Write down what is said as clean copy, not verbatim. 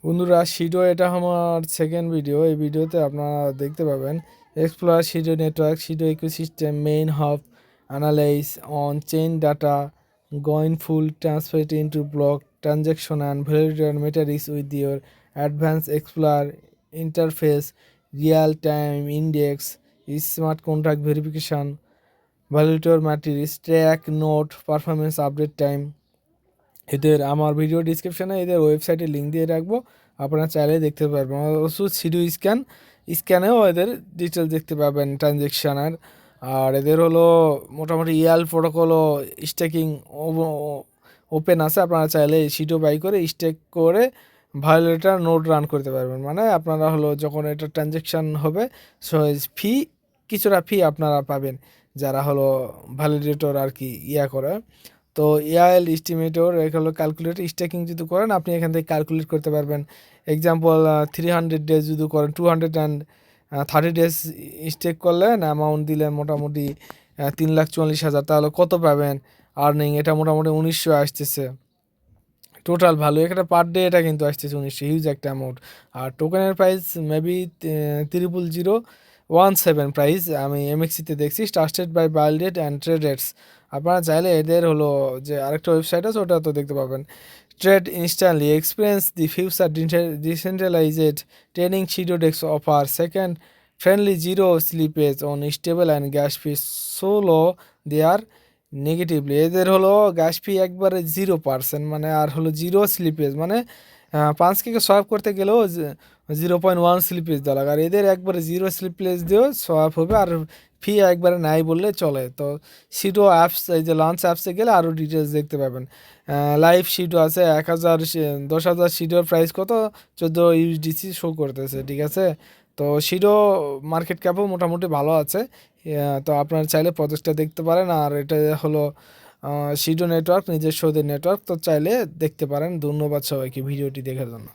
বন্ধুরা শিডো এটা আমার সেকেন্ড ভিডিও। এই ভিডিওতে আপনারা দেখতে পাবেন explore Shido network, Shido ecosystem, main hub, analyse on chain data, going full transfer into block transaction and validator metrics with your advance explore interface, real time index, smart contract verification, validator matrix, track note, performance update time. এদের আমার video ডিসক্রিপশানে এদের ওয়েবসাইটের link দিয়ে রাখবো, আপনারা চাইলে দেখতে পারবেন। অবশ্য শিডো স্ক্যানেও এদের ডিটেলস দেখতে পাবেন ট্রানজ্যাকশানের। আর এদের হলো মোটামুটি ইয়াল প্রোটোকলও স্টেকিং ওপেন আছে, আপনারা চাইলে শিডো বাই করে স্টেক করে ভায়োলেটার নোড রান করতে পারবেন। মানে আপনারা হলো যখন এটা ট্রানজ্যাকশান হবে ফি কিছুটা ফি আপনারা পাবেন, যারা হলো ভ্যালিডেটর আর কি করে। তো এআইএল এস্টিমেটর হলো ক্যালকুলেট স্টেকিং যদি করেন আপনি এখান থেকে ক্যালকুলেট করতে পারবেন। এক্সাম্পল 300 ডেজ যদি করেন, 230 ডেজ স্টেক করলেন, অ্যামাউন্ট দিলেন মোটামুটি 3,44,000, তাহলে কত পাবেন আর্নিং? এটা মোটামুটি 1900 আসতেছে টোটাল ভ্যালু। এখানে পার ডে এটা কিন্তু আসতেছে 1900, হিউজ একটা অ্যামাউন্ট। আর টোকেনের প্রাইস মেবি 00017 প্রাইস, আমি এমএক্সিতে দেখছি, ট্রাস্টেড বাই বাইলডেট অ্যান্ড ট্রেডার্স। আপনারা চাইলে এদের হলো যে আরেকটা ওয়েবসাইট আছে ওটা তো দেখতে পাবেন। Trade instantly experience the future decentralised trading Shido dex offer second friendly zero slippage on stable and gas fee solo there negatively. এদের হলো গ্যাস ফি একবারে 0%, মানে আর হলো জিরো স্লিপেজ, মানে 5K সোয়াপ করতে গেলেও 0.1 স্লিপেজ দেওয়া লাগে। আর এদের একবারে জিরো স্লিপেজ দিয়েও সোয়াপ হবে, আর ফি একবারে নাই বললে চলে। তো শিডো অ্যাপস, এই যে লঞ্চ অ্যাপসে গেলে আরও ডিটেলস দেখতে পাবেন। লাইভ শিডো আছে 10,000 শিডোর প্রাইস কত 14 ইউএসডিসি শো করতেছে, ঠিক আছে। তো শিডো মার্কেট ক্যাপও মোটামুটি ভালো আছে। তো আপনারা চাইলে প্রজেক্টটা দেখতে পারেন। আর এটা হলো শিডো নেটওয়ার্ক, নিজস্ব ওদের নেটওয়ার্ক, তো চাইলে দেখতে পারেন। ধন্যবাদ সবাইকে ভিডিওটি দেখার জন্য।